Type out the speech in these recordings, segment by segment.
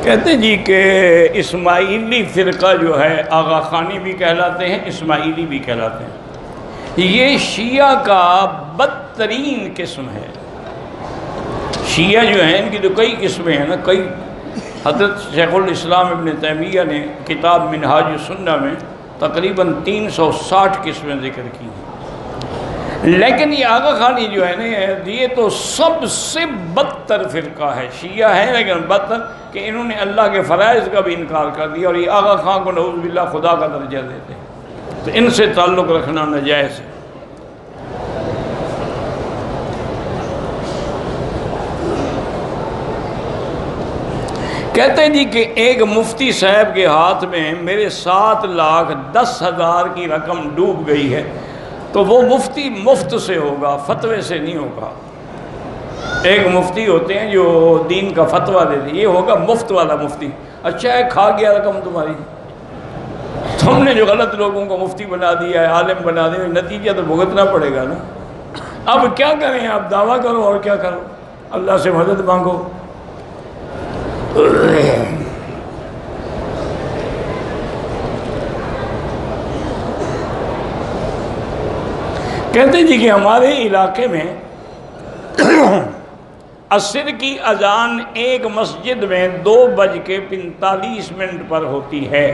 کہتے جی کہ اسماعیلی فرقہ جو ہے آغا خانی بھی کہلاتے ہیں، اسماعیلی بھی کہلاتے ہیں، یہ شیعہ کا بدترین قسم ہے۔ شیعہ جو ہیں ان کی تو کئی قسمیں ہیں نا، کئی۔ حضرت شیخ الاسلام ابن تیمیہ نے کتاب منہاج السنہ میں تقریباً 360 قسمیں ذکر کی ہیں، لیکن یہ آغا خانی جو ہے نا یہ تو سب سے بدتر فرقہ ہے۔ شیعہ ہے لیکن بدتر کہ انہوں نے اللہ کے فرائض کا بھی انکار کر دیا، اور یہ آغا خان کو نعوذ باللہ خدا کا درجہ دیتے ہیں، تو ان سے تعلق رکھنا ناجائز ہے۔ کہتے ہیں جی کہ ایک مفتی صاحب کے ہاتھ میں میرے 7,10,000 کی رقم ڈوب گئی ہے، تو وہ مفتی مفت سے ہوگا، فتوے سے نہیں ہوگا۔ ایک مفتی ہوتے ہیں جو دین کا فتویٰ دیتے، یہ ہوگا مفت والا مفتی۔ اچھا ہے کھا گیا رقم تمہاری، تم نے جو غلط لوگوں کو مفتی بنا دیا ہے، عالم بنا دیا، نتیجہ تو بھگتنا پڑے گا نا۔ اب کیا کریں، آپ دعویٰ کرو اور کیا کرو، اللہ سے مدد مانگو۔ کہتے ہیں جی کہ ہمارے علاقے میں عصر کی اذان ایک مسجد میں 2:45 پر ہوتی ہے،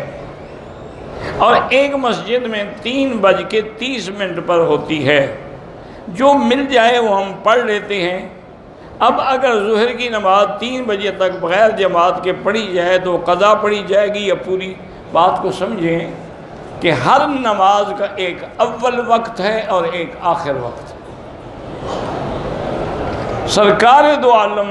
اور ایک مسجد میں 3:30 پر ہوتی ہے۔ جو مل جائے وہ ہم پڑھ لیتے ہیں۔ اب اگر ظہر کی نماز 3 بجے تک بغیر جماعت کے پڑھی جائے تو قضا پڑھی جائے گی یا پوری؟ بات کو سمجھیں کہ ہر نماز کا ایک اول وقت ہے اور ایک آخر وقت ہے۔ سرکار دو عالم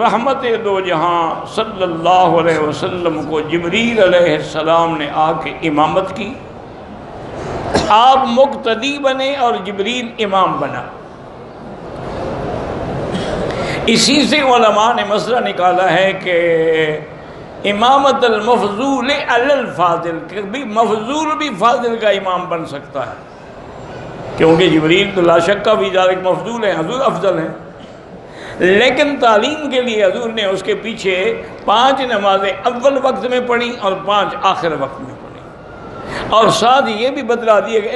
رحمت دو جہاں صلی اللہ علیہ وسلم کو جبریل علیہ السلام نے آ کے امامت کی، آپ مقتدی بنے اور جبریل امام بنا۔ اسی سے علماء نے مسئلہ نکالا ہے کہ امامت المفضول علی الفاضل، کہ بھی مفضول بھی فاضل کا امام بن سکتا ہے، کیونکہ جبریل تو لا شک کا بھی ذالک مفضول ہے، حضور افضل ہے، لیکن تعلیم کے لیے حضور نے اس کے پیچھے 5 نمازیں اول وقت میں پڑھی اور 5 آخر وقت میں پڑھی، اور ساتھ یہ بھی بتلا دیا کہ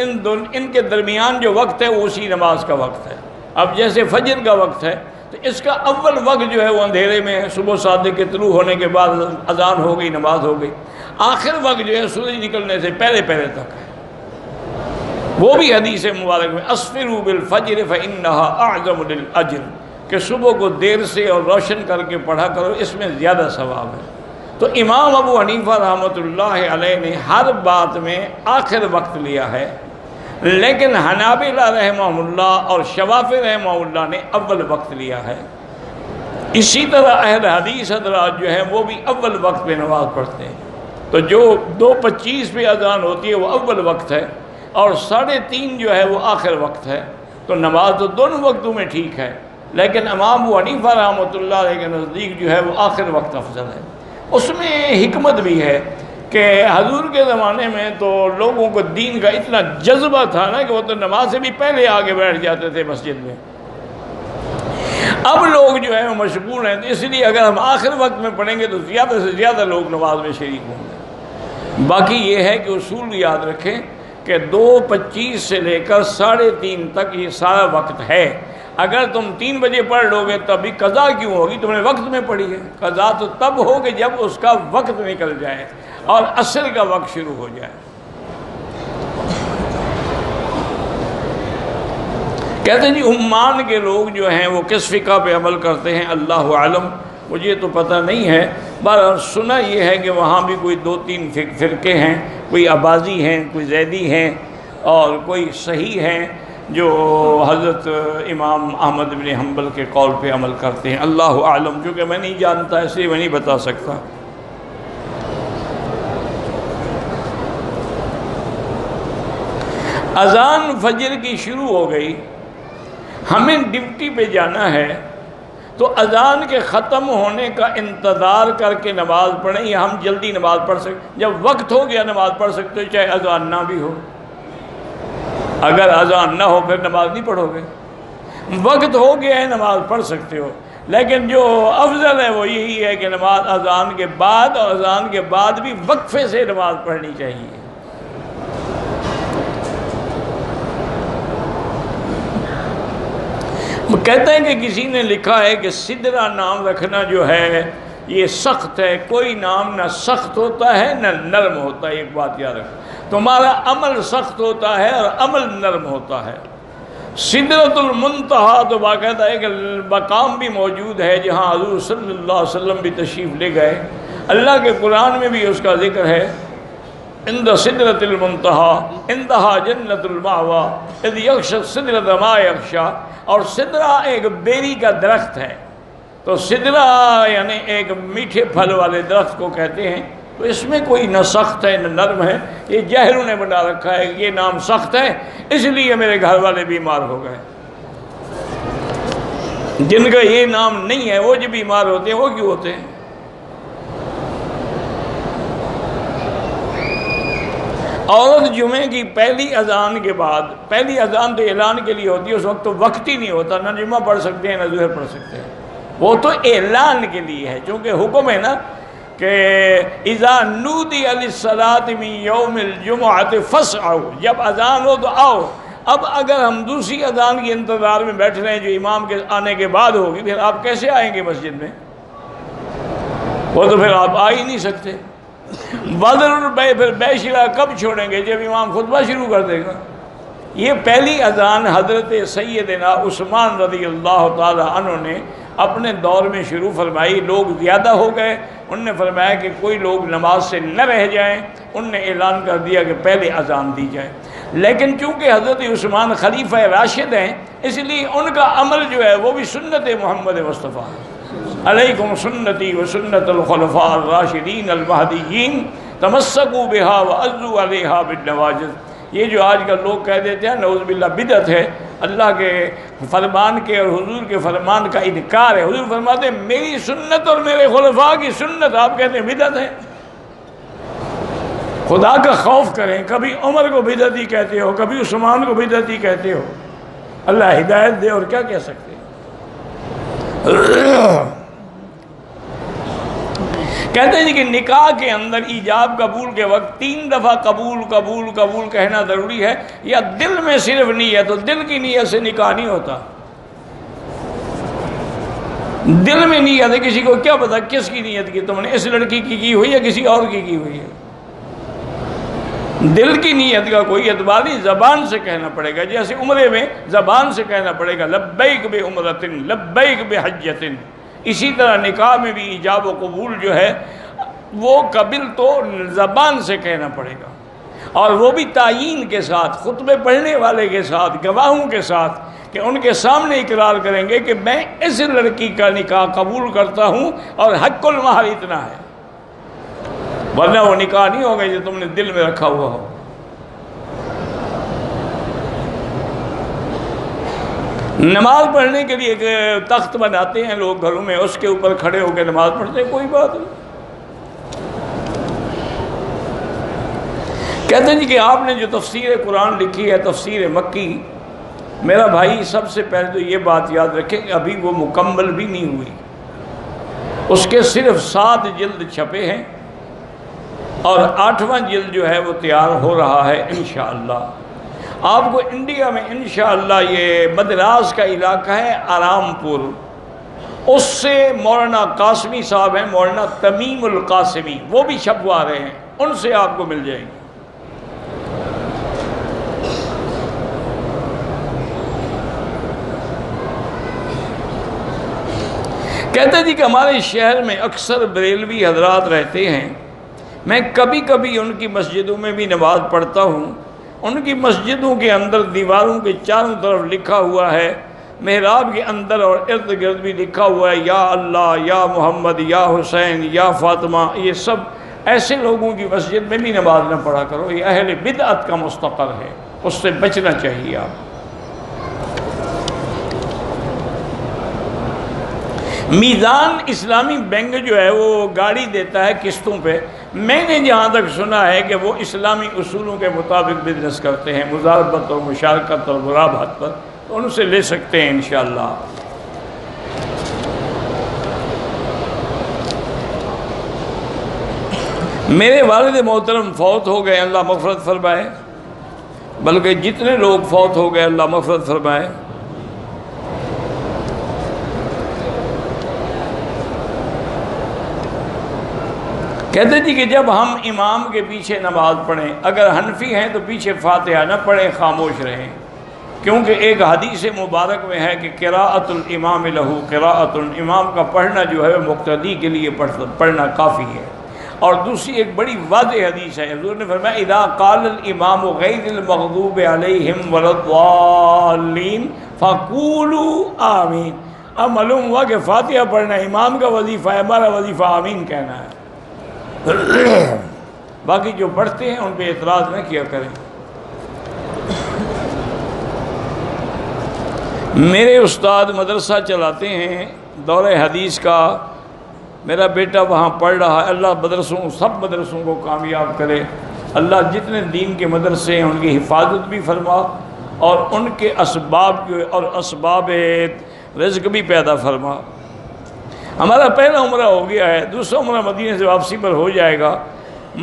ان کے درمیان جو وقت ہے وہ اسی نماز کا وقت ہے۔ اب جیسے فجر کا وقت ہے تو اس کا اول وقت جو ہے وہ اندھیرے میں ہے، صبح صادق کے طلوع ہونے کے بعد اذان ہو گئی، نماز ہو گئی۔ آخر وقت جو ہے سورج نکلنے سے پہلے پہلے تک ہے، وہ بھی حدیث مبارک میں اسفروا بالفجر فإنها اعظم للأجر، کہ صبح کو دیر سے اور روشن کر کے پڑھا کرو، اس میں زیادہ ثواب ہے۔ تو امام ابو حنیفہ رحمۃ اللہ علیہ نے ہر بات میں آخر وقت لیا ہے، لیکن حنابلہ رحمہ اللہ اور شوافی رحمہ اللہ نے اول وقت لیا ہے۔ اسی طرح اہل حدیث حضرات جو ہیں وہ بھی اول وقت پہ نماز پڑھتے ہیں، تو جو 2:25 پہ اذان ہوتی ہے وہ اول وقت ہے، اور 3:30 جو ہے وہ آخر وقت ہے۔ تو نماز تو دونوں وقتوں میں ٹھیک ہے، لیکن امام ابو حنیفہ رحمۃ اللہ علیہ کے نزدیک جو ہے وہ آخر وقت افضل ہے۔ اس میں حکمت بھی ہے کہ حضور کے زمانے میں تو لوگوں کو دین کا اتنا جذبہ تھا نا کہ وہ تو نماز سے بھی پہلے آگے بیٹھ جاتے تھے مسجد میں۔ اب لوگ جو ہیں وہ مشغول ہیں، تو اس لیے اگر ہم آخر وقت میں پڑھیں گے تو زیادہ سے زیادہ لوگ نماز میں شریک ہوں گے۔ باقی یہ ہے کہ اصول یاد رکھیں کہ 2:25 سے لے کر 3:30 تک یہ سارا وقت ہے۔ اگر تم 3 بجے پڑھ لو گے تو ابھی قضا کیوں ہوگی؟ تم نے وقت میں پڑھی ہے۔ قضا تو تب ہوگی جب اس کا وقت نکل جائے اور عصر کا وقت شروع ہو جائے۔ کہتے ہیں جی عمان کے لوگ جو ہیں وہ کس فقہ پہ عمل کرتے ہیں، اللہ عالم، مجھے تو پتہ نہیں ہے، بہرحال سنا یہ ہے کہ وہاں بھی کوئی 2-3 فرقے ہیں، کوئی عباضی ہیں، کوئی زیدی ہیں، اور کوئی صحیح ہیں جو حضرت امام احمد بن حنبل کے قول پہ عمل کرتے ہیں، اللہ عالم، کیونکہ میں نہیں جانتا اس لیے میں نہیں بتا سکتا۔ اذان فجر کی شروع ہو گئی، ہمیں ڈیوٹی پہ جانا ہے، تو اذان کے ختم ہونے کا انتظار کر کے نماز پڑھیں یا ہم جلدی نماز پڑھ سکتے؟ جب وقت ہو گیا نماز پڑھ سکتے ہو، چاہے اذان نہ بھی ہو۔ اگر اذان نہ ہو پھر نماز نہیں پڑھو گے، وقت ہو گیا ہے نماز پڑھ سکتے ہو، لیکن جو افضل ہے وہ یہی ہے کہ نماز اذان کے بعد، اور اذان کے بعد بھی وقفے سے نماز پڑھنی چاہیے۔ وہ کہتے ہیں کہ کسی نے لکھا ہے کہ سدرہ نام رکھنا جو ہے یہ سخت ہے، کوئی نام نہ سخت ہوتا ہے نہ نرم ہوتا ہے، ایک بات یاد رکھو، تمہارا عمل سخت ہوتا ہے اور عمل نرم ہوتا ہے۔ سدرۃ المنتہا تو باقاعدہ ایک مقام بھی موجود ہے جہاں حضور صلی اللہ علیہ وسلم بھی تشریف لے گئے، اللہ کے قرآن میں بھی اس کا ذکر ہے، عند سدرۃ المنتہا عندہا جنت المأویٰ اذ یغشی السدرۃ ما یغشی، اور سدرہ ایک بیری کا درخت ہے، تو سدرہ یعنی ایک میٹھے پھل والے درخت کو کہتے ہیں، تو اس میں کوئی نہ سخت ہے نہ نرم ہے، یہ جاہلوں نے بنا رکھا ہے، یہ نام سخت ہے اس لیے میرے گھر والے بیمار ہو گئے۔ جن کا یہ نام نہیں ہے وہ جو بیمار ہوتے ہیں وہ کیوں ہوتے ہیں؟ عورت جمعے کی پہلی اذان کے بعد، پہلی اذان تو اعلان کے لیے ہوتی ہے، اس وقت تو وقت ہی نہیں ہوتا، نہ جمعہ پڑھ سکتے ہیں نہ ظہر پڑھ سکتے ہیں، وہ تو اعلان کے لیے ہے، چونکہ حکم ہے نا کہ اذا نودی للصلاۃ من یوم الجمعۃ فاسعوا، جب اذان ہو تو آؤ۔ اب اگر ہم دوسری اذان کے انتظار میں بیٹھ رہے ہیں جو امام کے آنے کے بعد ہوگی، پھر آپ کیسے آئیں گے مسجد میں؟ وہ تو پھر آپ آ ہی نہیں سکتے۔ بدر البیع، پھر بیع شرا کب چھوڑیں گے؟ جب امام خطبہ شروع کر دے گا۔ یہ پہلی اذان حضرت سیدنا عثمان رضی اللہ تعالی عنہ نے اپنے دور میں شروع فرمائی، لوگ زیادہ ہو گئے، ان نے فرمایا کہ کوئی لوگ نماز سے نہ رہ جائیں، ان نے اعلان کر دیا کہ پہلے اذان دی جائے۔ لیکن چونکہ حضرت عثمان خلیفہ راشد ہیں، اس لیے ان کا عمل جو ہے وہ بھی سنت محمد مصطفیٰ، علیکم سنتی و سنت الخلفاء الراشدین المہدیین تمسکوا بہا وعضوا علیہا بالنواجذ۔ یہ جو آج کل لوگ کہہ دیتے ہیں نعوذ باللہ بدعت ہے، اللہ کے فرمان کے اور حضور کے فرمان کا انکار ہے۔ حضور فرماتے ہیں میری سنت اور میرے خلفاء کی سنت، آپ کہتے ہیں بدعت ہے۔ خدا کا خوف کریں، کبھی عمر کو بدعتی کہتے ہو، کبھی عثمان کو بدعتی کہتے ہو، اللہ ہدایت دے، اور کیا کہہ سکتے ہیں۔ کہتے ہیں کہ نکاح کے اندر ایجاب قبول کے وقت 3 دفعہ قبول قبول قبول کہنا ضروری ہے، یا دل میں صرف نیت، تو دل کی نیت سے نکاح نہیں ہوتا۔ دل میں نیت ہے، کسی کو کیا پتا کس کی نیت کی تم نے، اس لڑکی کی ہوئی یا کسی اور کی ہوئی ہے؟ دل کی نیت کا کوئی اعتبار نہیں، زبان سے کہنا پڑے گا، جیسے عمرے میں زبان سے کہنا پڑے گا لبیک بعمرۃ لبیک بحجۃ، اسی طرح نکاح میں بھی ایجاب و قبول جو ہے وہ قبل تو زبان سے کہنا پڑے گا، اور وہ بھی تعیین کے ساتھ، خطبے پڑھنے والے کے ساتھ، گواہوں کے ساتھ، کہ ان کے سامنے اقرار کریں گے کہ میں اس لڑکی کا نکاح قبول کرتا ہوں اور حق المہر اتنا ہے، ورنہ وہ نکاح نہیں ہوگا جو تم نے دل میں رکھا ہوا ہو۔ نماز پڑھنے کے لیے ایک تخت بناتے ہیں لوگ گھروں میں، اس کے اوپر کھڑے ہو کے نماز پڑھتے ہیں، کوئی بات نہیں۔ کہتے ہیں کہ آپ نے جو تفسیر قرآن لکھی ہے، تفسیر مکی، میرا بھائی سب سے پہلے تو یہ بات یاد رکھیں کہ ابھی وہ مکمل بھی نہیں ہوئی، اس کے صرف 7 جلد چھپے ہیں، اور 8واں جلد جو ہے وہ تیار ہو رہا ہے انشاءاللہ۔ آپ کو انڈیا میں انشاءاللہ یہ مدراس کا علاقہ ہے آرام پور، اس سے مولانا قاسمی صاحب ہیں، مولانا تمیم القاسمی، وہ بھی چھپوا رہے ہیں، ان سے آپ کو مل جائیں گے۔ کہتے جی کہ ہمارے شہر میں اکثر بریلوی حضرات رہتے ہیں، میں کبھی کبھی ان کی مسجدوں میں بھی نماز پڑھتا ہوں، ان کی مسجدوں کے اندر دیواروں کے چاروں طرف لکھا ہوا ہے، محراب کے اندر اور ارد گرد بھی لکھا ہوا ہے، یا اللہ، یا محمد، یا حسین، یا فاطمہ۔ یہ سب ایسے لوگوں کی مسجد میں بھی نماز نہ پڑھا کرو، یہ اہل بدعت کا مستقر ہے، اس سے بچنا چاہیے آپ۔ میزان اسلامی بینک جو ہے وہ گاڑی دیتا ہے قسطوں پہ، میں نے جہاں تک سنا ہے کہ وہ اسلامی اصولوں کے مطابق بزنس کرتے ہیں، مضاربت اور مشارکت اور مرابحت پر، تو ان سے لے سکتے ہیں انشاءاللہ۔ میرے والد محترم فوت ہو گئے، اللہ مغفرت فرمائے، بلکہ جتنے لوگ فوت ہو گئے اللہ مغفرت فرمائے۔ کہتے جی کہ جب ہم امام کے پیچھے نماز پڑھیں، اگر حنفی ہیں تو پیچھے فاتحہ نہ پڑھیں، خاموش رہیں، کیونکہ ایک حدیث مبارک میں ہے کہ قراءۃ الامام لہو قراءۃ، امام کا پڑھنا جو ہے مقتدی کے لیے پڑھنا کافی ہے۔ اور دوسری ایک بڑی واضح حدیث ہے، حضور نے فرمایا اذا قال الامام غیر المغضوب علیہم ولا الضالین فقولوا آمین۔ اب معلوم ہوا کہ فاتحہ پڑھنا امام کا وظیفہ ہے، ہمارا وظیفہ آمین کہنا ہے۔ باقی جو پڑھتے ہیں ان پہ اعتراض نہ کیا کریں۔ میرے استاد مدرسہ چلاتے ہیں دور حدیث کا، میرا بیٹا وہاں پڑھ رہا ہے، اللہ سب مدرسوں کو کامیاب کرے، اللہ جتنے دین کے مدرسے ہیں ان کی حفاظت بھی فرما اور ان کے اسباب رزق بھی پیدا فرما۔ ہمارا پہلا عمرہ ہو گیا ہے، دوسرا عمرہ مدینے سے واپسی پر ہو جائے گا،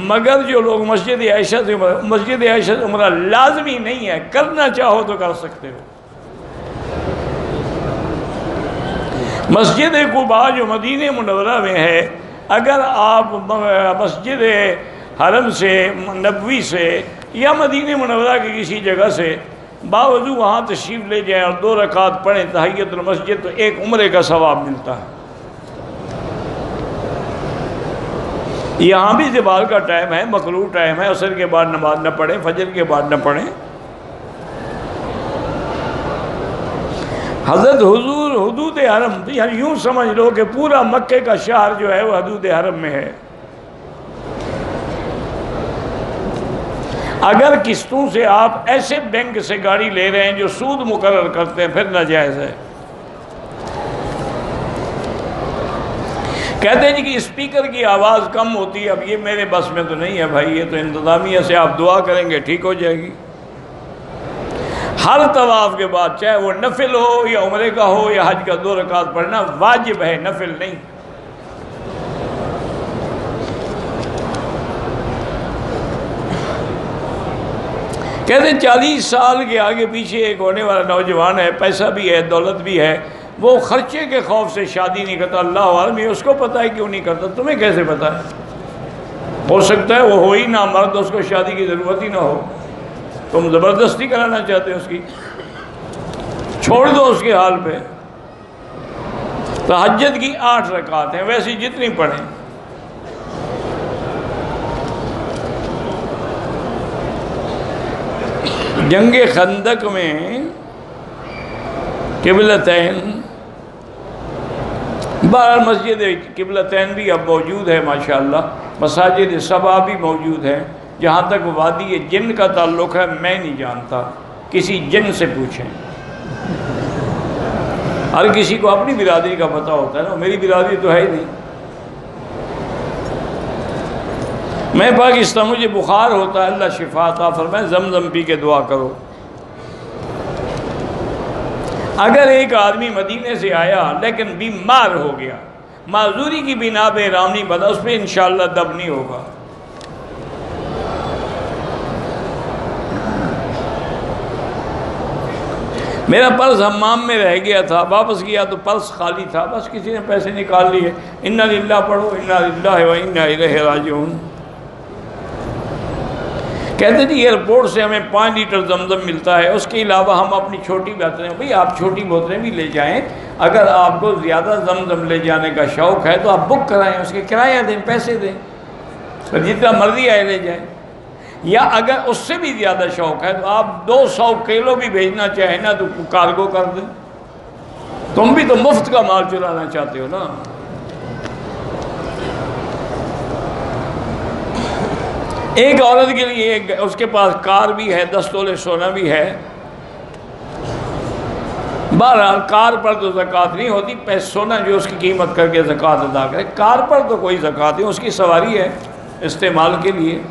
مگر جو لوگ مسجد عائشہ سے عمرہ لازمی نہیں ہے، کرنا چاہو تو کر سکتے ہو۔ مسجد قباء جو مدینہ منورہ میں ہے، اگر آپ مسجد حرم سے نبوی سے یا مدینہ منورہ کی کسی جگہ سے باوضو وہاں تشریف لے جائیں اور 2 رکعت پڑھیں تحیۃ المسجد، تو ایک عمرے کا ثواب ملتا ہے۔ یہاں بھی زوال کا ٹائم ہے، مکروہ ٹائم ہے، عصر کے بعد نماز نہ پڑھیں، فجر کے بعد نہ پڑھیں۔ حضرت حضور حدود حرم، یعنی یوں سمجھ لو کہ پورا مکے کا شہر جو ہے وہ حدود حرم میں ہے۔ اگر قسطوں سے آپ ایسے بینک سے گاڑی لے رہے ہیں جو سود مقرر کرتے ہیں پھر ناجائز ہے۔ کہتے ہیں جی کہ اسپیکر کی آواز کم ہوتی ہے، اب یہ میرے بس میں تو نہیں ہے بھائی، یہ تو انتظامیہ سے آپ دعا کریں گے ٹھیک ہو جائے گی۔ ہر طواف کے بعد چاہے وہ نفل ہو یا عمرے کا ہو یا حج کا 2 رکعت پڑھنا واجب ہے، نفل نہیں۔ کہتے ہیں 40 سال کے آگے پیچھے ایک ہونے والا نوجوان ہے، پیسہ بھی ہے، دولت بھی ہے، وہ خرچے کے خوف سے شادی نہیں کرتا، اللہ عالم ہے، اس کو پتہ ہے کیوں نہیں کرتا، تمہیں کیسے پتہ ہے؟ ہو سکتا ہے وہ ہو ہی نہ مرد، اس کو شادی کی ضرورت ہی نہ ہو، تم زبردستی کرانا چاہتے ہو اس کی، چھوڑ دو اس کے حال پہ۔ تہجد کی 8 رکعت ہیں، ویسی جتنی پڑھیں۔ جنگ خندق میں قبلتین، بہرحال مسجد قبلتین بھی اب موجود ہے ماشاءاللہ، مساجد 7 بھی موجود ہیں۔ جہاں تک وادی جن کا تعلق ہے میں نہیں جانتا، کسی جن سے پوچھیں، ہر کسی کو اپنی برادری کا پتہ ہوتا ہے نا، میری برادری تو ہے ہی نہیں۔ میں پاکستان، مجھے بخار ہوتا ہے، اللہ شفا عطا فرمائے، زمزم پی کے دعا کرو۔ اگر ایک آدمی مدینے سے آیا لیکن بیمار ہو گیا، معذوری کی بنا پہ احرام نہیں بنا، اس پہ انشاءاللہ دب نہیں ہوگا۔ میرا پرس حمام میں رہ گیا تھا، واپس گیا تو پرس خالی تھا، بس کسی نے پیسے نکال لیے، انا للہ پڑھو، انا للہ و انا الیہ راجعون۔ کہتے جی ایئرپورٹ سے ہمیں 5 لیٹر زمزم ملتا ہے، اس کے علاوہ ہم اپنی چھوٹی بوتلیں، بھئی آپ چھوٹی بوتلیں بھی لے جائیں، اگر آپ کو زیادہ زمزم لے جانے کا شوق ہے تو آپ بک کرائیں، اس کے کرایہ دیں، پیسے دیں، جتنا مرضی آئے لے جائیں۔ یا اگر اس سے بھی زیادہ شوق ہے تو آپ 200 کلو بھی بھیجنا چاہیں نا تو کارگو کر دیں، تم بھی تو مفت کا مال چرانا چاہتے ہو نا۔ ایک عورت کے لیے اس کے پاس کار بھی ہے، 10 تولے سونا بھی ہے، بہرحال کار پر تو زکوٰۃ نہیں ہوتی، سونا جو اس کی قیمت کر کے زکوٰۃ ادا کرے، کار پر تو کوئی زکوٰۃ نہیں، اس کی سواری ہے استعمال کے لیے۔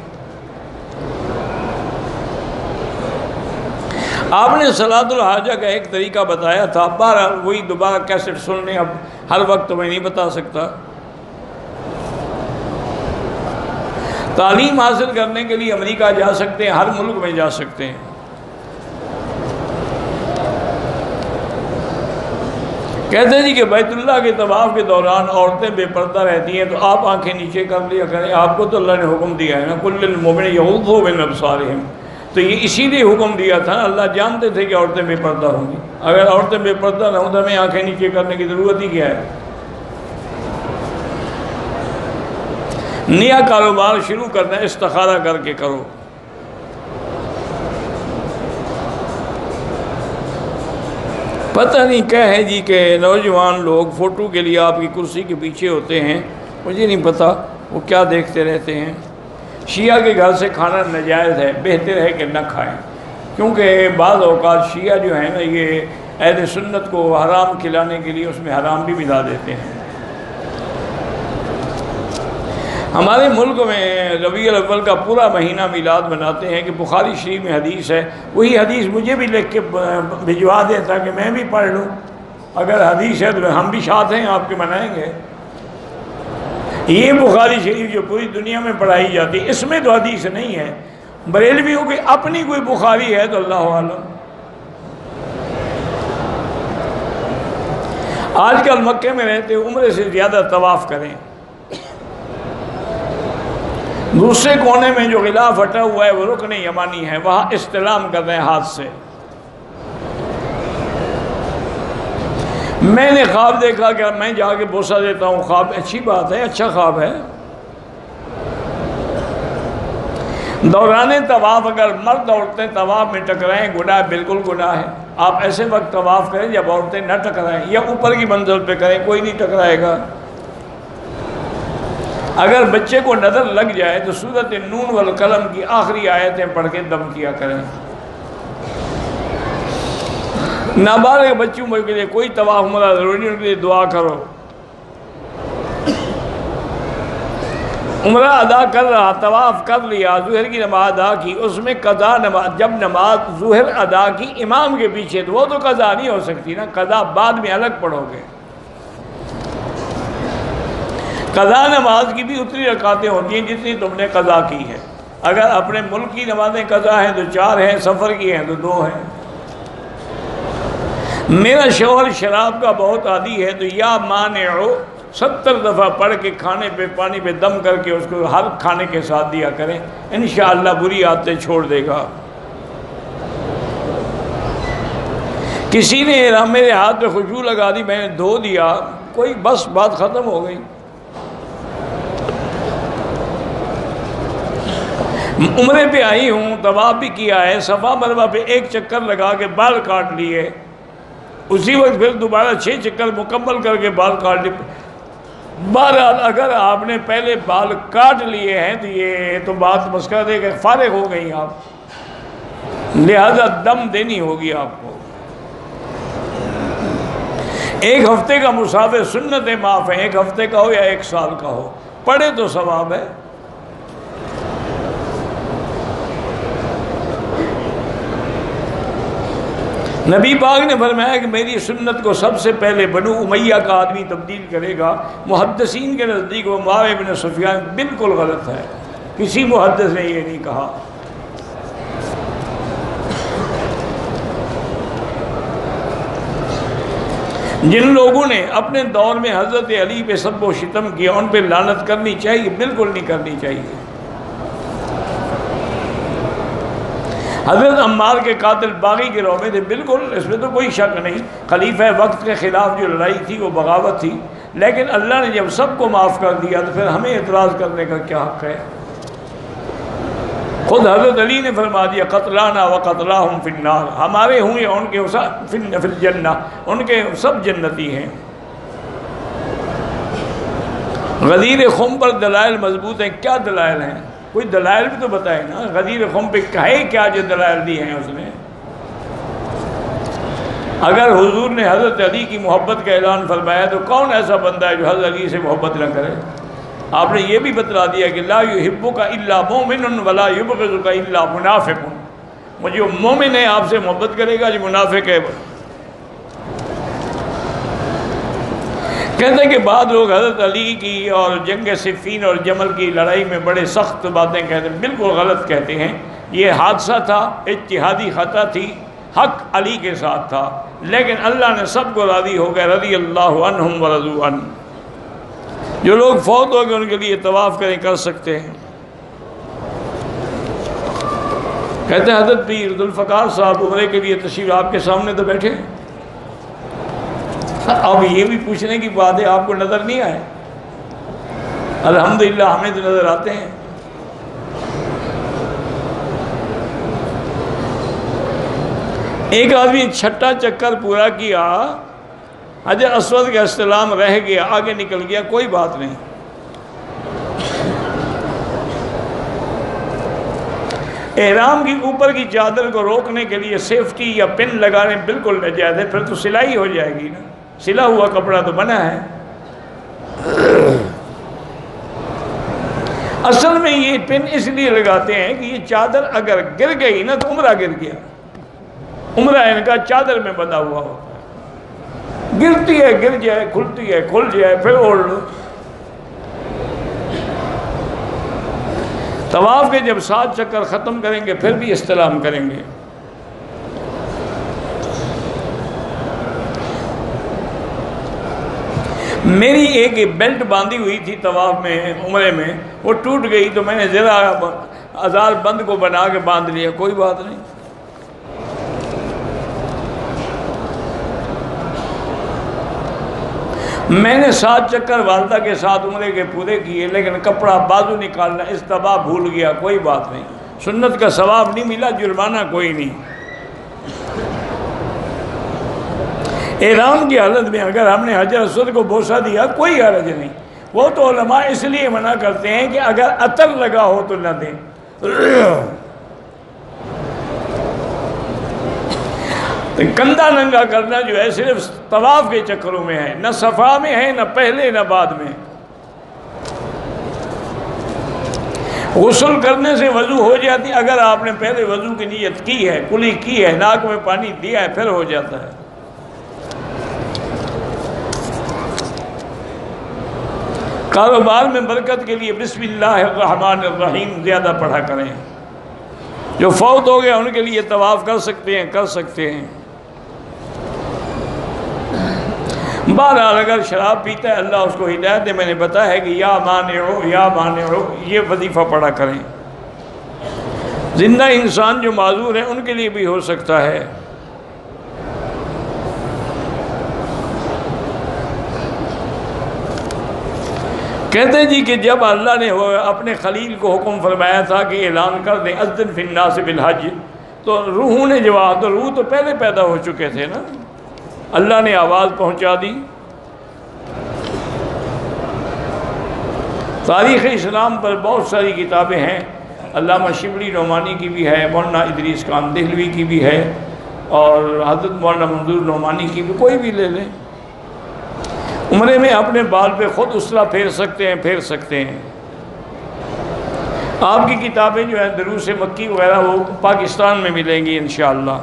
آپ نے صلاۃ الحاجہ کا ایک طریقہ بتایا تھا، بہرحال وہی دوبارہ کیسٹ سن لیں، اب ہر وقت میں نہیں بتا سکتا۔ تعلیم حاصل کرنے کے لیے امریکہ جا سکتے ہیں، ہر ملک میں جا سکتے ہیں۔ کہتے ہیں جی کہ بیت اللہ کے طواف کے دوران عورتیں بے پردہ رہتی ہیں، تو آپ آنکھیں نیچے کر لیا کریں، آپ کو تو اللہ نے حکم دیا ہے نا کل للمؤمنین یغضوا من ابصارہم، تو یہ اسی لیے حکم دیا تھا نا، اللہ جانتے تھے کہ عورتیں بے پردہ ہوں گی، اگر عورتیں بے پردہ نہ ہوں تو ہمیں آنکھیں نیچے کرنے کی ضرورت ہی کیا ہے؟ نیا کاروبار شروع کرنا ہے استخارہ کر کے کرو۔ پتہ نہیں کیا ہے جی کہ نوجوان لوگ فوٹو کے لیے آپ کی کرسی کے پیچھے ہوتے ہیں، مجھے نہیں پتہ وہ کیا دیکھتے رہتے ہیں۔ شیعہ کے گھر سے کھانا ناجائز ہے، بہتر ہے کہ نہ کھائیں، کیونکہ بعض اوقات شیعہ جو ہیں نا یہ اہل سنت کو حرام کھلانے کے لیے اس میں حرام بھی ملا دیتے ہیں۔ ہمارے ملک میں ربیع الاول کا پورا مہینہ میلاد مناتے ہیں کہ بخاری شریف میں حدیث ہے، وہی حدیث مجھے بھی لکھ کے بھجوا دیں تاکہ میں بھی پڑھ لوں، اگر حدیث ہے تو ہم بھی ساتھ ہیں آپ کے منائیں گے۔ یہ بخاری شریف جو پوری دنیا میں پڑھائی جاتی ہے اس میں تو حدیث نہیں ہے، بریلویوں کی اپنی کوئی بخاری ہے تو اللہ عالم۔ آج کل مکے میں رہتے عمرے سے زیادہ طواف کریں، دوسرے کونے میں جو غلاف ہٹا ہوا ہے وہ رکن یمانی ہے، وہاں استلام کر رہے ہیں ہاتھ سے۔ میں نے خواب دیکھا کہ میں جا کے بوسہ دیتا ہوں، خواب اچھی بات ہے، اچھا خواب ہے۔ دوران طواف اگر مرد عورتیں طواف میں ٹکرائیں گناہ بالکل گناہ ہے، آپ ایسے وقت طواف کریں جب عورتیں نہ ٹکرائیں، یا اوپر کی منزل پہ کریں، کوئی نہیں ٹکرائے گا۔ اگر بچے کو نظر لگ جائے تو سورۃ نون والقلم کی آخری آیتیں پڑھ کے دم کیا کریں۔ نابالغ بچوں کے لیے کوئی طواف عمرہ ضروری نہیں، ان کے لیے دعا کرو۔ عمرہ ادا کر رہا، طواف کر لیا، ظہر کی نماز ادا کی، اس میں قضا نماز، جب نماز ظہر ادا کی امام کے پیچھے تو وہ تو قضا نہیں ہو سکتی نا، قضا بعد میں الگ پڑھو گے۔ قضا نماز کی بھی اتنی رکعتیں ہوتی ہیں جتنی تم نے قضا کی ہے، اگر اپنے ملک کی نمازیں قضا ہیں تو 4 ہیں، سفر کی ہیں تو 2 ہیں۔ میرا شوہر شراب کا بہت عادی ہے تو یا مانعو 70 دفعہ پڑھ کے کھانے پہ پانی پہ دم کر کے اس کو ہر کھانے کے ساتھ دیا کریں، انشاءاللہ بری عادتیں چھوڑ دے گا۔ کسی نے میرے ہاتھ پہ خوشبو لگا دی، میں نے دھو دیا، کوئی بس بات ختم ہو گئی۔ عمرے پہ آئی ہوں، طواف بھی کیا ہے، صفا مروہ پہ 1 چکر لگا کے بال کاٹ لیے، اسی وقت پھر دوبارہ 6 چکر مکمل کر کے بال کاٹ لیے۔ بہرحال اگر آپ نے پہلے بال کاٹ لیے ہیں تو یہ تو بات مسکرا دے کہ فارغ ہو گئی آپ، لہذا دم دینی ہوگی آپ کو۔ 1 ہفتے کا مسافر سنتیں معاف ہیں، 1 ہفتے کا ہو یا 1 سال کا ہو، پڑھے تو ثواب ہے۔ نبی پاک نے فرمایا کہ میری سنت کو سب سے پہلے بنو امیہ کا آدمی تبدیل کرے گا۔ محدثین کے نزدیک وہ معاویہ بن سفیان بالکل غلط ہے، کسی محدث نے یہ نہیں کہا۔ جن لوگوں نے اپنے دور میں حضرت علی پہ سب و شتم کیا ان پہ لعنت کرنی چاہیے؟ بالکل نہیں کرنی چاہیے۔ حضرت عمار کے قاتل باغی گروہ میں تھے، بالکل اس میں تو کوئی شک نہیں، خلیفہ وقت کے خلاف جو لڑائی تھی وہ بغاوت تھی، لیکن اللہ نے جب سب کو معاف کر دیا تو پھر ہمیں اعتراض کرنے کا کیا حق ہے؟ خود حضرت علی نے فرما دیا قتلانا و قتلاہم فی النار، ہمارے ہوں یا ان کے فی الجنہ، ان کے سب جنتی ہیں۔ غدیر خم پر دلائل مضبوط ہیں، کیا دلائل ہیں؟ کوئی دلائل بھی تو بتائے نا، غدیر خم پہ کہے کیا جو دلائل دی ہیں اس نے؟ اگر حضور نے حضرت علی کی محبت کا اعلان فرمایا تو کون ایسا بندہ ہے جو حضرت علی سے محبت نہ کرے؟ آپ نے یہ بھی بتلا دیا کہ لا یحبک الا مومن ولا یبغضک الا منافق، وہ جو مومن ہے آپ سے محبت کرے گا، جو منافق ہے کہتے ہیں کہ بعض لوگ حضرت علی کی اور جنگ صفین اور جمل کی لڑائی میں بڑے سخت باتیں کہتے ہیں، بالکل غلط کہتے ہیں۔ یہ حادثہ تھا، اجتہادی خطا تھی، حق علی کے ساتھ تھا، لیکن اللہ نے سب کو راضی ہو گئے، رضی اللہ عنہم ورضوا عنہ۔ جو لوگ فوت ہو گئے ان کے لیے طواف کریں، کر سکتے ہیں۔ کہتے ہیں حضرت پیر ذوالفقار صاحب عمرے کے لیے تشریف، آپ کے سامنے تو بیٹھے ہیں۔ اب یہ بھی پوچھنے کی بات ہے، آپ کو نظر نہیں آئے؟ الحمدللہ ہمیں تو نظر آتے ہیں۔ ایک آدمی چھٹا چکر پورا کیا، حجر اسود کا استلام رہ گیا، آگے نکل گیا، کوئی بات نہیں۔ احرام کی اوپر کی چادر کو روکنے کے لیے سیفٹی یا پن لگانے بالکل ناجائز ہے، پھر تو سلائی ہو جائے گی نا، سلا ہوا کپڑا تو بنا ہے۔ اصل میں یہ پن اس لیے لگاتے ہیں کہ یہ چادر اگر گر گئی نا تو عمرہ گر گیا۔ عمرہ ان کا چادر میں بندھا ہوا ہوتا ہے، گرتی ہے گر جائے، کھلتی ہے کھل جائے، پھر اوڑھ لو۔ طواف کے جب 7 چکر ختم کریں گے پھر بھی استلام کریں گے۔ میری ایک بیلٹ باندھی ہوئی تھی طواف میں، عمرے میں، وہ ٹوٹ گئی تو میں نے ذرا ازار بند کو بنا کے باندھ لیا، کوئی بات نہیں۔ میں نے 7 چکر والدہ کے ساتھ عمرے کے پورے کیے، لیکن کپڑا بازو نکالنا استباح بھول گیا، کوئی بات نہیں، سنت کا ثواب نہیں ملا، جرمانہ کوئی نہیں۔ احرام کی حالت میں اگر ہم نے حجر اسود کو بوسہ دیا کوئی حرج نہیں۔ وہ تو علماء اس لیے منع کرتے ہیں کہ اگر عطر لگا ہو تو نہ دیں۔ کندھا ننگا کرنا جو ہے صرف طواف کے چکروں میں ہے، نہ صفا میں ہے، نہ پہلے نہ بعد میں۔ غسل کرنے سے وضو ہو جاتی، اگر آپ نے پہلے وضو کی نیت کی ہے، کلی کی ہے، ناک میں پانی دیا ہے، پھر ہو جاتا ہے۔ کاروبار میں برکت کے لیے بسم اللہ الرحمن الرحیم زیادہ پڑھا کریں۔ جو فوت ہو گئے ان کے لیے طواف کر سکتے ہیں، کر سکتے ہیں۔ بہرحال اگر شراب پیتا ہے اللہ اس کو ہدایت دے، میں نے بتایا ہے کہ یا مانعو یا مانعو یہ وظیفہ پڑھا کریں۔ زندہ انسان جو معذور ہیں ان کے لیے بھی ہو سکتا ہے۔ کہتے ہیں جی کہ جب اللہ نے اپنے خلیل کو حکم فرمایا تھا کہ اعلان کر دیں اذن فی الناس بالحج، تو روحوں نے جواب، تو روح تو پہلے پیدا ہو چکے تھے نا، اللہ نے آواز پہنچا دی۔ تاریخ اسلام پر بہت ساری کتابیں ہیں، علامہ شبلی نعمانی کی بھی ہے، مولانا ادریس خان دہلوی کی بھی ہے، اور حضرت مولانا منظور نعمانی کی بھی، کوئی بھی لے لیں۔ عمرے میں اپنے بال پہ خود اسرا پھیر سکتے ہیں، پھیر سکتے ہیں۔ آپ کی کتابیں جو ہیں دروس مکی وغیرہ وہ پاکستان میں ملیں گی انشاءاللہ۔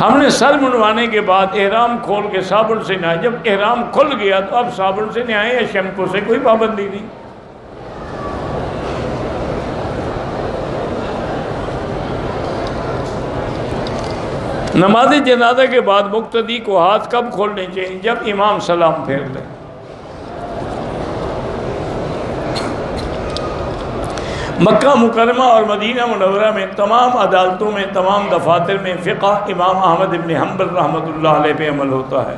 ہم نے سر منڈوانے کے بعد احرام کھول کے صابن سے نہائے، جب احرام کھل گیا تو اب صابن سے نہائے یا شیمپو سے، کوئی پابندی نہیں۔ نماز جنازہ کے بعد مقتدی کو ہاتھ کب کھولنے چاہیے؟ جب امام سلام پھیر لے۔ مکہ مکرمہ اور مدینہ منورہ میں تمام عدالتوں میں، تمام دفاتر میں فقہ امام احمد ابن حنبل رحمۃ اللہ علیہ پہ عمل ہوتا ہے۔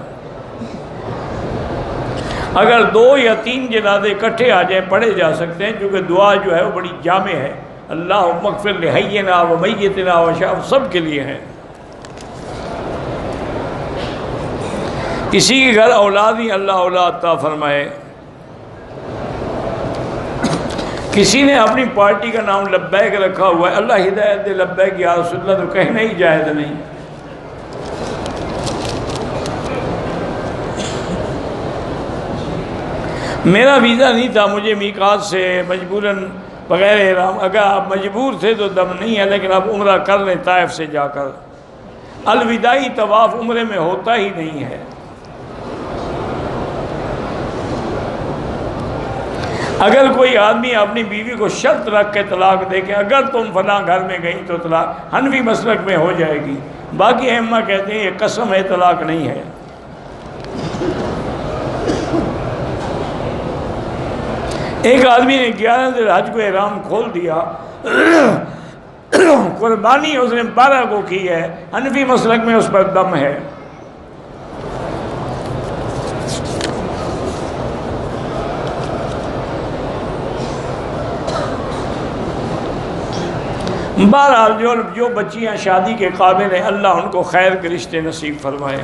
اگر 2 یا 3 جنازے اکٹھے آ جائیں پڑھے جا سکتے ہیں، کیونکہ دعا جو ہے وہ بڑی جامع ہے، اللہم اغفر لحینا و میتنا و شاہد، سب کے لیے ہے۔ کسی کے گھر اولاد ہی اللہ اولاد عطا فرمائے۔ کسی نے اپنی پارٹی کا نام لبیک رکھا ہوا ہے، اللہ ہدایت دے، لبیک یا رسول اللہ تو کہنا ہی جائز نہیں۔ میرا ویزا نہیں تھا، مجھے میقات سے مجبوراً بغیر احرام، اگر آپ مجبور تھے تو دم نہیں ہے، لیکن آپ عمرہ کر لیں طائف سے جا کر۔ الوداعی طواف عمرے میں ہوتا ہی نہیں ہے۔ اگر کوئی آدمی اپنی بیوی کو شرط رکھ کے طلاق دے کہ اگر تم فلاں گھر میں گئی تو طلاق، حنفی مسلک میں ہو جائے گی، باقی ائمہ کہتے ہیں یہ قسم ہے، طلاق نہیں ہے۔ ایک آدمی نے 11 ذی الحج کو احرام کھول دیا، قربانی اس نے 12 کو کی ہے، حنفی مسلک میں اس پر دم ہے۔ بہرحال جو بچیاں شادی کے قابل ہیں، اللہ ان کو خیر کے رشتے نصیب فرمائے۔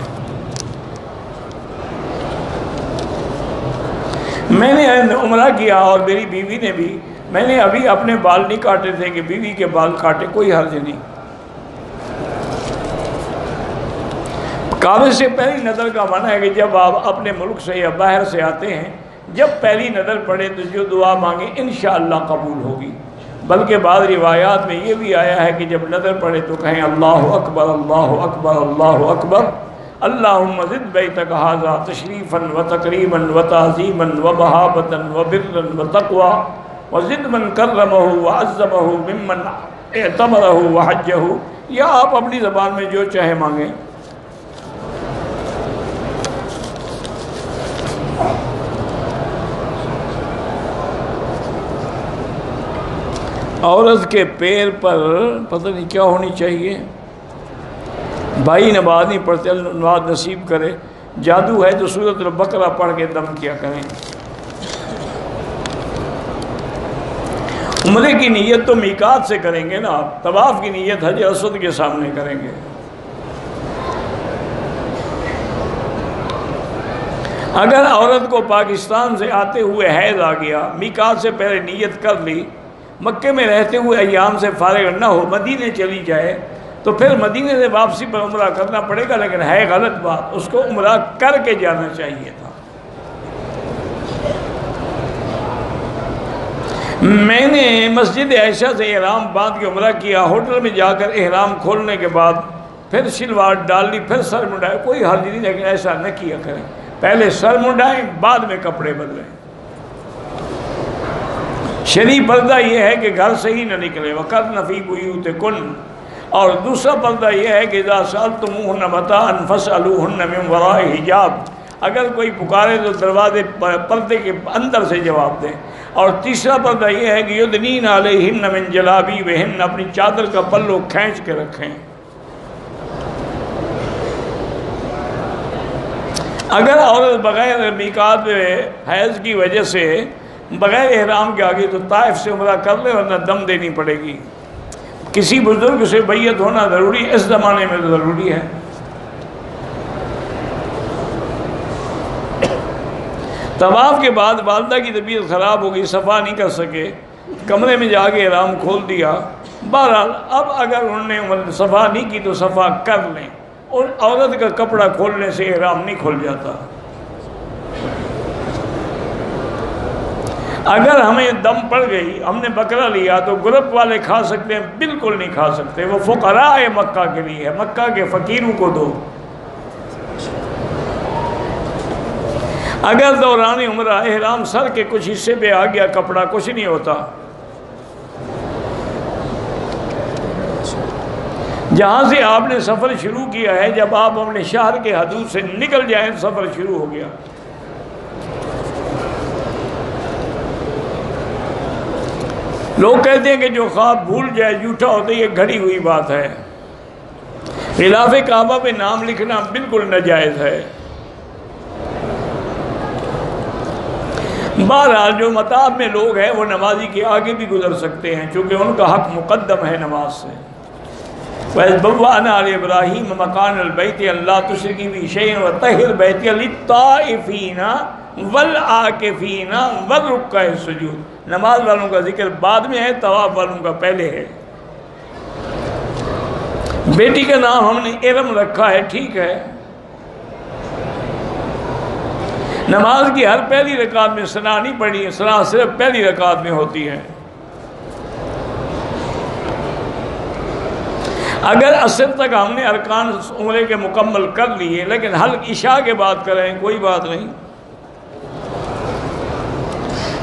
میں نے عمرہ کیا اور میری بیوی نے بھی، میں نے ابھی اپنے بال نہیں کاٹے تھے کہ بیوی کے بال کاٹے، کوئی حرج نہیں۔ کعبے سے پہلی نظر کا معنی ہے کہ جب آپ اپنے ملک سے یا باہر سے آتے ہیں، جب پہلی نظر پڑے تو جو دعا مانگیں انشاءاللہ قبول ہوگی۔ بلکہ بعض روایات میں یہ بھی آیا ہے کہ جب نظر پڑے تو کہیں اللہ اکبر اللہ اکبر اللہ اکبر، اللہم زد بیتک ھذا تشریفا و تکریما و تعظیما و مہابتا و برا و تقوی وزد من کرمہ و عظمہ ممن اعتمرہ و حجہ، یا آپ اپنی زبان میں جو چاہے مانگیں۔ عورت کے پیر پر پتہ نہیں کیا ہونی چاہیے، بھائی نماز نہیں پڑھتے، اللہ نماز نصیب کرے، جادو ہے تو سورۃ البقرہ پڑھ کے دم کیا کریں۔ عمرے کی نیت تو میقات سے کریں گے نا آپ، طواف کی نیت حجر اسود کے سامنے کریں گے۔ اگر عورت کو پاکستان سے آتے ہوئے حیض آ گیا، میقات سے پہلے نیت کر لی، مکے میں رہتے ہوئے ایام سے فارغ نہ ہو، مدینے چلی جائے تو پھر مدینے سے واپسی پر عمرہ کرنا پڑے گا، لیکن ہے غلط بات، اس کو عمرہ کر کے جانا چاہیے تھا۔ میں نے مسجد عائشہ سے احرام باندھ کے عمرہ کیا، ہوٹل میں جا کر احرام کھولنے کے بعد پھر شلوار ڈال لی، پھر سر منڈائے، کوئی حرج نہیں، لیکن ایسا نہ کیا کریں، پہلے سر منڈائیں بعد میں کپڑے بدلیں۔ شرعی پردہ یہ ہے کہ گھر سے ہی نہ نکلے، وَقَرْنَ فِي بُيُوتِكُنَّ، اور دوسرا پردہ یہ ہے کہ اذا سألتموهن متاعا فاسألوهن من وراء حجاب، اگر کوئی پکارے تو دروازے پردے کے اندر سے جواب دیں۔ اور تیسرا پردہ یہ ہے کہ یدنین علیہن من جلابیبہن، اپنی چادر کا پلو کھینچ کے رکھیں۔ اگر عورت بغیر میقات میں حیض کی وجہ سے بغیر احرام کے آگے تو طائف سے عمرہ کر لے، ورنہ دم دینی پڑے گی۔ کسی بزرگ سے بیعت ہونا ضروری، اس زمانے میں تو ضروری ہے۔ طواف کے بعد والدہ کی طبیعت خراب ہو گئی، صفا نہیں کر سکے، کمرے میں جا کے احرام کھول دیا۔ بہرحال اب اگر انہوں نے صفا نہیں کی تو صفا کر لیں، اور عورت کا کپڑا کھولنے سے احرام نہیں کھل جاتا۔ اگر ہمیں دم پڑ گئی، ہم نے بکرا لیا تو گروپ والے کھا سکتے ہیں؟ بالکل نہیں کھا سکتے، وہ فقراء مکہ کے لیے ہے، مکہ کے فقیروں کو دو۔ اگر دوران عمرہ احرام سر کے کچھ حصے پہ آ گیا کپڑا، کچھ نہیں ہوتا۔ جہاں سے آپ نے سفر شروع کیا ہے، جب آپ اپنے شہر کے حدود سے نکل جائیں سفر شروع ہو گیا۔ لوگ کہتے ہیں کہ جو خواب بھول جائے جھوٹا ہوتا ہے، یہ گھڑی ہوئی بات ہے۔ غلاف کعبہ پہ نام لکھنا بالکل ناجائز ہے۔ بہرحال جو مطاب میں لوگ ہیں وہ نمازی کے آگے بھی گزر سکتے ہیں، چونکہ ان کا حق مقدم ہے نماز سے۔ وَإِذْ بَوَّأْنَا لِإِبْرَاهِيمَ مَكَانَ الْبَيْتِ أَلَّا تُشْرِكْ بِي شَيْئًا وَطَهِّرْ بَيْتِيَ لِلطَّائِفِينَ وَالْعَاكِفِينَ وَالرُّكَّعِ السُّجُودِ۔ نماز والوں کا ذکر بعد میں ہے، طواف والوں کا پہلے ہے۔ بیٹی کا نام ہم نے ارم رکھا ہے، ٹھیک ہے۔ نماز کی ہر پہلی رکعت میں ثنا نہیں پڑھی، ثنا صرف پہلی رکعت میں ہوتی ہے۔ اگر عصر تک ہم نے ارکان عمرے کے مکمل کر لیے، لیکن حلق عشاء کے بعد کریں کوئی بات نہیں۔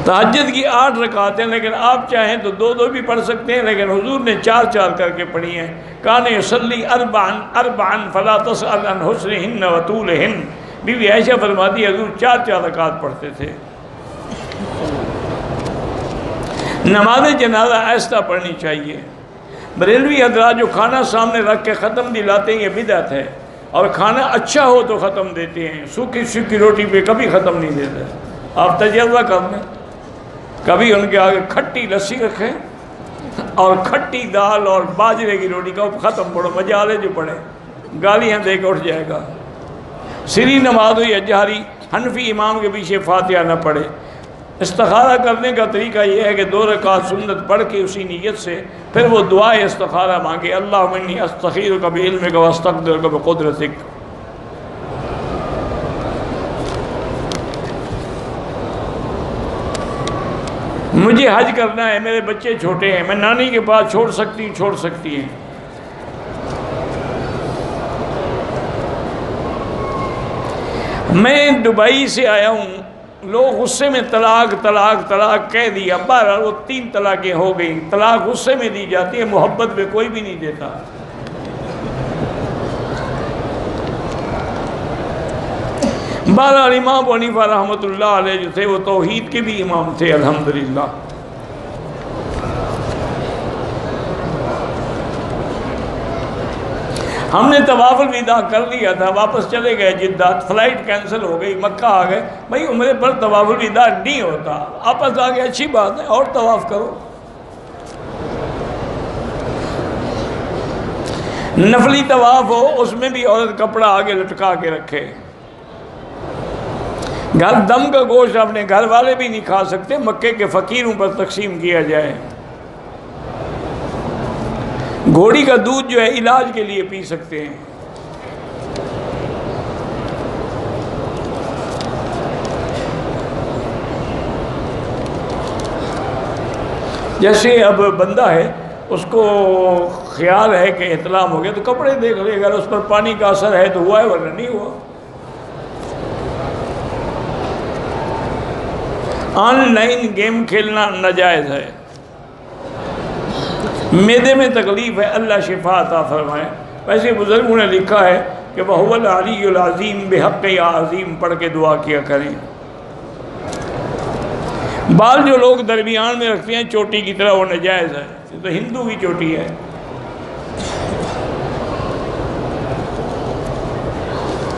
تہجد کی 8 رکعتیں، لیکن آپ چاہیں تو 2 بھی پڑھ سکتے ہیں، لیکن حضور نے 4 کر کے پڑھی ہیں۔ کان یصلی اربعا فلا تسأل عن حسنہن وطولہن، بی بی عائشہ فرماتی ہے حضور 4 رکعت پڑھتے تھے۔ نماز جنازہ آہستہ پڑھنی چاہیے۔ بریلوی حضرات جو کھانا سامنے رکھ کے ختم دلاتے ہیں یہ بدعت ہے، اور کھانا اچھا ہو تو ختم دیتے ہیں، سوکھی روٹی پہ کبھی ختم نہیں دیتے۔ آپ تجربہ کر لیں، کبھی ان کے آگے کھٹی لسی رکھیں اور کھٹی دال اور باجرے کی روٹی کا ختم پڑھو، مجالے جو پڑھے گالیاں دے کے اٹھ جائے گا۔ سری نماز ہوئی اجہری، حنفی امام کے پیچھے فاتحہ نہ پڑھے۔ استخارہ کرنے کا طریقہ یہ ہے کہ 2 رکعت سنت پڑھ کے اسی نیت سے پھر وہ دعائے استخارہ مانگے، اللہم انی استخیرک بعلمک واستقدرک بقدرتک۔ مجھے حج کرنا ہے، میرے بچے چھوٹے ہیں، میں نانی کے پاس چھوڑ سکتی ہیں۔ میں دبئی سے آیا ہوں، لوگ غصے میں طلاق کہہ دیا، بہرحال وہ 3 طلاقیں ہو گئیں۔ طلاق غصے میں دی جاتی ہے، محبت میں کوئی بھی نہیں دیتا۔ بہرحال امام ابو حنیفہ رحمۃ اللہ علیہ جو تھے وہ توحید کے بھی امام تھے الحمدللہ۔ ہم نے طواف الوداع کر لیا تھا، واپس چلے گئے جدہ، فلائٹ کینسل ہو گئی، مکہ آ گئے۔ بھائی عمرے پر طواف الوداع نہیں ہوتا، واپس آ گئے، اچھی بات ہے، اور طواف کرو۔ نفلی طواف ہو اس میں بھی عورت کپڑا آگے لٹکا کے رکھے۔ دم کا گوشت اپنے گھر والے بھی نہیں کھا سکتے، مکے کے فقیروں پر تقسیم کیا جائے۔ گھوڑی کا دودھ جو ہے علاج کے لیے پی سکتے ہیں۔ جیسے اب بندہ ہے، اس کو خیال ہے کہ احتلام ہو گیا تو کپڑے دیکھ لے، اگر اس پر پانی کا اثر ہے تو ہوا ہے ورنہ نہیں ہوا۔ آن لائن گیم کھیلنا ناجائز ہے۔ معدے میں تکلیف ہے، اللہ شفا عطا فرمائے۔ ویسے بزرگوں نے لکھا ہے کہ وَهُوَ الْعَلِيُّ الْعَظِيمُ بِحَقِّ يَا عظیم پڑھ کے دعا کیا کریں۔ بال جو لوگ درمیان میں رکھتے ہیں چوٹی کی طرح، وہ ناجائز ہے، یہ تو ہندو کی چوٹی ہے۔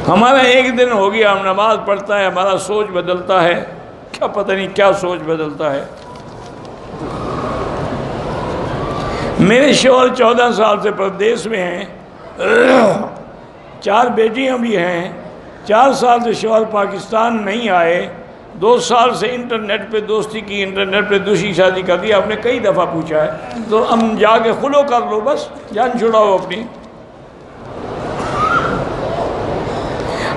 ہمارا ایک دن ہو گیا، ہم نماز پڑھتا ہے، ہمارا سوچ بدلتا ہے، کیا پتہ نہیں کیا سوچ بدلتا ہے۔ میرے شوہر 14 سال سے پردیس میں ہیں، 4 بیٹیاں بھی ہیں۔ 4 سال سے شوہر پاکستان نہیں آئے، 2 سال سے انٹرنیٹ پہ دوستی کی، انٹرنیٹ پہ دوسری شادی کر دی۔ آپ نے کئی دفعہ پوچھا ہے، تو ہم جا کے خلو کر لو، بس جان چھڑاؤ اپنی۔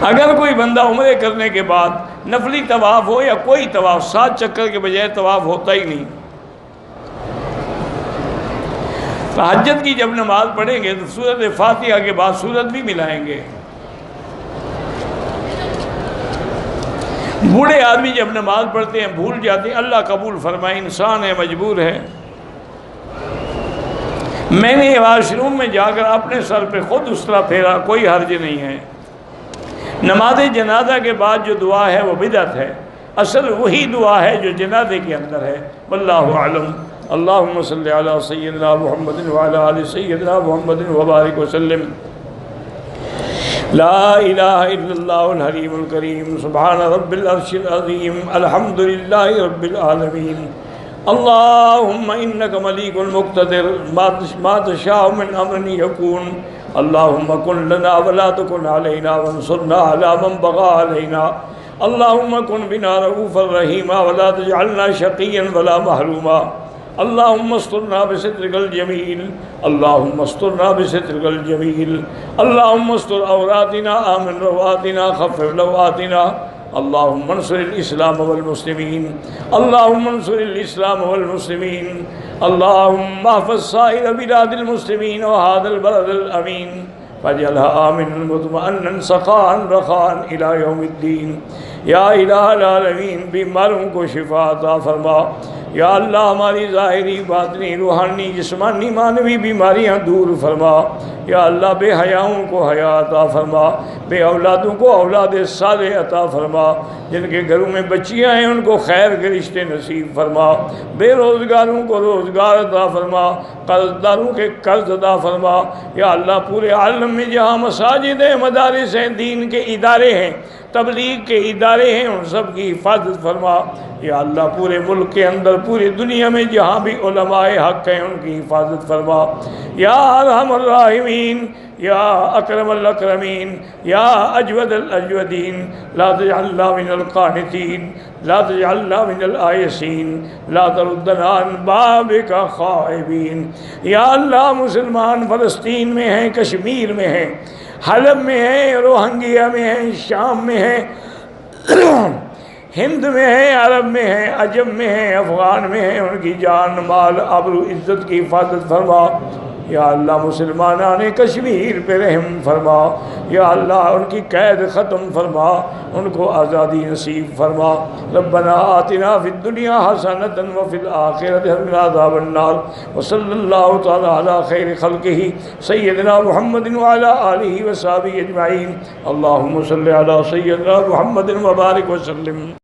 اگر کوئی بندہ عمرے کرنے کے بعد نفلی طواف ہو یا کوئی طواف، 7 چکر کے بجائے طواف ہوتا ہی نہیں۔ تہجد کی جب نماز پڑھیں گے تو سورۃ فاتحہ کے بعد سورت بھی ملائیں گے۔ بوڑھے آدمی جب نماز پڑھتے ہیں بھول جاتے ہیں، اللہ قبول فرمائے، انسان ہے، مجبور ہے۔ میں نے واش روم میں جا کر اپنے سر پہ خود اس طرح پھیرا، کوئی حرج نہیں ہے۔ نماز جنازہ کے بعد جو دعا ہے وہ بدعت ہے، اصل وہی دعا ہے جو جنازے کے اندر ہے۔ واللہ اعلم۔ اللہم صلی علی سیدنا محمد وعلی آل سیدنا محمد وبارک وسلم۔ لا الہ الا اللہ الحلیم الکریم، سبحان رب العرش العظیم، الحمدللہ رب العالمین۔ اللہم انک ملیک المقتدر، ما تشاء من امر یکون۔ اللہم کن لنا ولا تکن علینا وانصرنا علی من بغى علینا۔ اللہم کن بنا رؤوفا رحیما ولا تجعلنا شقیا ولا محروما۔ اللہم استرنا بسترک الجمیل، اللہم استرنا بسترک الجمیل، اللہم استر عوراتنا، آمن رواتنا، خفف لواتنا۔ اللہم انصر الاسلام والمسلمین، اللہم انصر الاسلام والمسلمین، اللہم احفظ سائر بلاد المسلمین وهذا البلد الامین، واجعلها آمنا مطمئنا سخاء رخاء الى یوم الدین۔ یا الہ العالمین بیماروں کو شفا عطا فرما، یا اللہ ہماری ظاہری باطنی روحانی جسمانی معنوی بیماریاں دور فرما، یا اللہ بے حیاؤں کو حیا عطا فرما، بے اولادوں کو اولاد صالح عطا فرما، جن کے گھروں میں بچیاں ہیں ان کو خیر کے رشتے نصیب فرما، بے روزگاروں کو روزگار عطا فرما، قرض داروں کے قرض عطا فرما، یا اللہ پورے عالم میں جہاں مساجد ہیں، مدارس ہیں، دین کے ادارے ہیں، تبلیغ کے ادارے ہیں، ان سب کی حفاظت فرما، یا اللہ پورے ملک کے اندر پوری دنیا میں جہاں بھی علماء حق ہیں ان کی حفاظت فرما، یا ارحم الراحمین، یا اکرم الاکرمین، یا اجود الاجودین، لا تجعلنا من القانتین، لا تجعلنا من الآیسین، لا تردنا عن بابک خائبین۔ یا اللہ مسلمان فلسطین میں ہیں، کشمیر میں ہیں، حلب میں ہیں، روہنگیا میں ہیں، شام میں ہیں، ہند میں ہیں، عرب میں ہیں، عجم میں ہیں، افغان میں ہیں، ان کی جان مال آبرو عزت کی حفاظت فرما، یا اللہ مسلمانان کشمیر پہ رحم فرما، یا اللہ ان کی قید ختم فرما، ان کو آزادی نصیب فرما۔ ربنا آتنا فی الدنیا حسنۃ وفی الآخرۃ حسنۃ وقنا عذاب النار، وصلی اللہ تعالی علی خیر خلقہ سیدنا محمد وعلی آلہ وصحبہ اجمعین۔ اللہم صلی علی سیدنا محمد وبارک وسلم۔